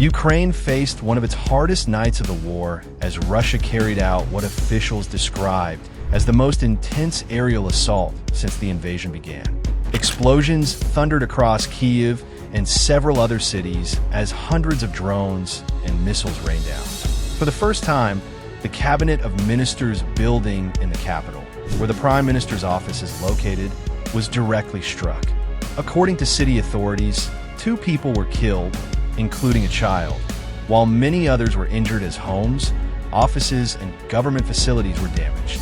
Ukraine faced one of its hardest nights of the war as Russia carried out what officials described as the most intense aerial assault since the invasion began. Explosions thundered across Kyiv and several other cities as hundreds of drones and missiles rained down. For the first time, the Cabinet of Ministers building in the capital, where the Prime Minister's office is located, was directly struck. According to city authorities, 2 people were killed, including a child, while many others were injured as homes, offices, and government facilities were damaged.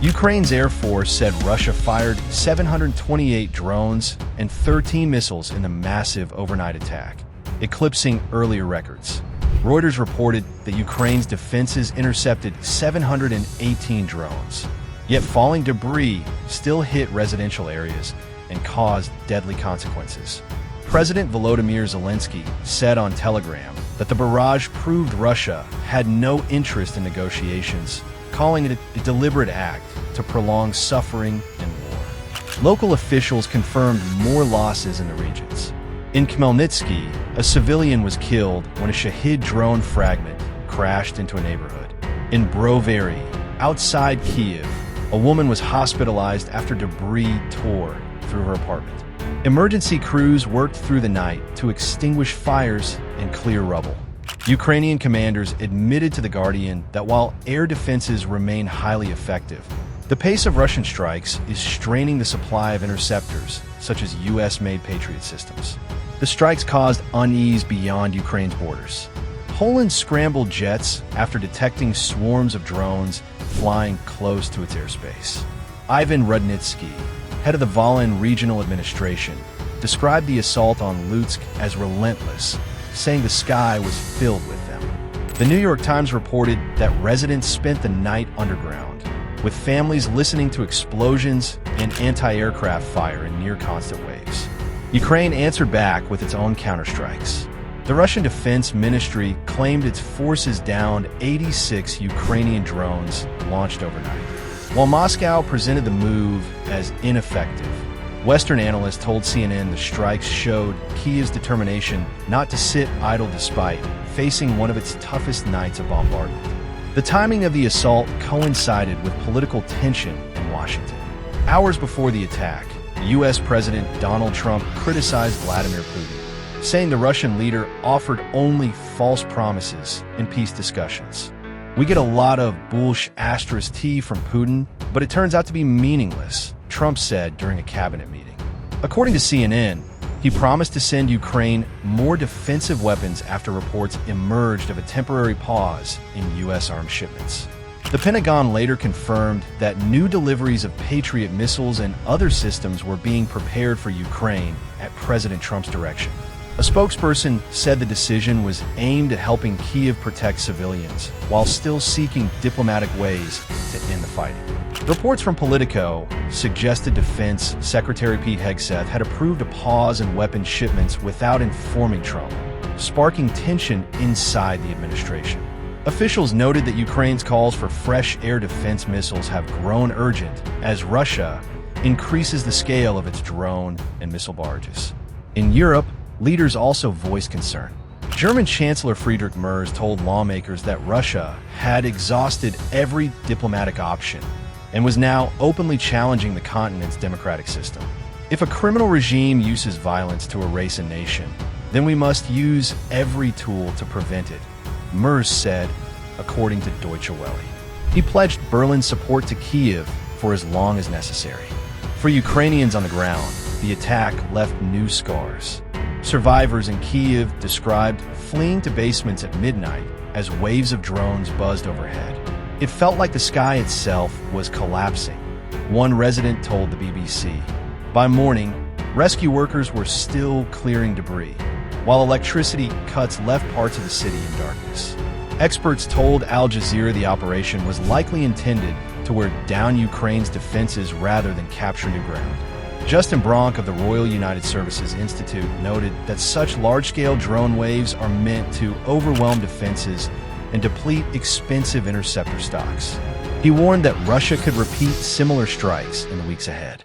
Ukraine's Air Force said Russia fired 728 drones and 13 missiles in the massive overnight attack, eclipsing earlier records. Reuters reported that Ukraine's defenses intercepted 718 drones, yet falling debris still hit residential areas and caused deadly consequences. President Volodymyr Zelensky said on Telegram that the barrage proved Russia had no interest in negotiations, calling it a deliberate act to prolong suffering and war. Local officials confirmed more losses in the regions. In Khmelnytsky, a civilian was killed when a Shahid drone fragment crashed into a neighborhood. In Brovary, outside Kyiv, a woman was hospitalized after debris tore through her apartment. Emergency crews worked through the night to extinguish fires and clear rubble. Ukrainian commanders admitted to The Guardian that while air defenses remain highly effective, the pace of Russian strikes is straining the supply of interceptors, such as US-made Patriot systems. The strikes caused unease beyond Ukraine's borders. Poland scrambled jets after detecting swarms of drones flying close to its airspace. Ivan Rudnitsky, head of the Volyn Regional Administration, described the assault on Lutsk as relentless, saying the sky was filled with them. The New York Times reported that residents spent the night underground, with families listening to explosions and anti-aircraft fire in near-constant waves. Ukraine answered back with its own counterstrikes. The Russian Defense Ministry claimed its forces downed 86 Ukrainian drones launched overnight. While Moscow presented the move as ineffective, Western analysts told CNN the strikes showed Kyiv's determination not to sit idle despite facing one of its toughest nights of bombardment. The timing of the assault coincided with political tension in Washington. Hours before the attack, U.S. President Donald Trump criticized Vladimir Putin, saying the Russian leader offered only false promises in peace discussions. "We get a lot of *T from Putin, but it turns out to be meaningless," Trump said during a cabinet meeting. According to CNN, he promised to send Ukraine more defensive weapons after reports emerged of a temporary pause in U.S. arms shipments. The Pentagon later confirmed that new deliveries of Patriot missiles and other systems were being prepared for Ukraine at President Trump's direction. A spokesperson said the decision was aimed at helping Kyiv protect civilians while still seeking diplomatic ways to end the fighting. Reports from Politico suggested Defense Secretary Pete Hegseth had approved a pause in weapons shipments without informing Trump, sparking tension inside the administration. Officials noted that Ukraine's calls for fresh air defense missiles have grown urgent as Russia increases the scale of its drone and missile barrages. In Europe, leaders also voiced concern. German Chancellor Friedrich Merz told lawmakers that Russia had exhausted every diplomatic option and was now openly challenging the continent's democratic system. "If a criminal regime uses violence to erase a nation, then we must use every tool to prevent it," Merz said, according to Deutsche Welle. He pledged Berlin's support to Kyiv for as long as necessary. For Ukrainians on the ground, the attack left new scars. Survivors in Kyiv described fleeing to basements at midnight as waves of drones buzzed overhead. It felt like the sky itself was collapsing, one resident told the BBC. By morning, rescue workers were still clearing debris, while electricity cuts left parts of the city in darkness. Experts told Al Jazeera the operation was likely intended to wear down Ukraine's defenses rather than capture new ground. Justin Bronk of the Royal United Services Institute noted that such large-scale drone waves are meant to overwhelm defenses and deplete expensive interceptor stocks. He warned that Russia could repeat similar strikes in the weeks ahead.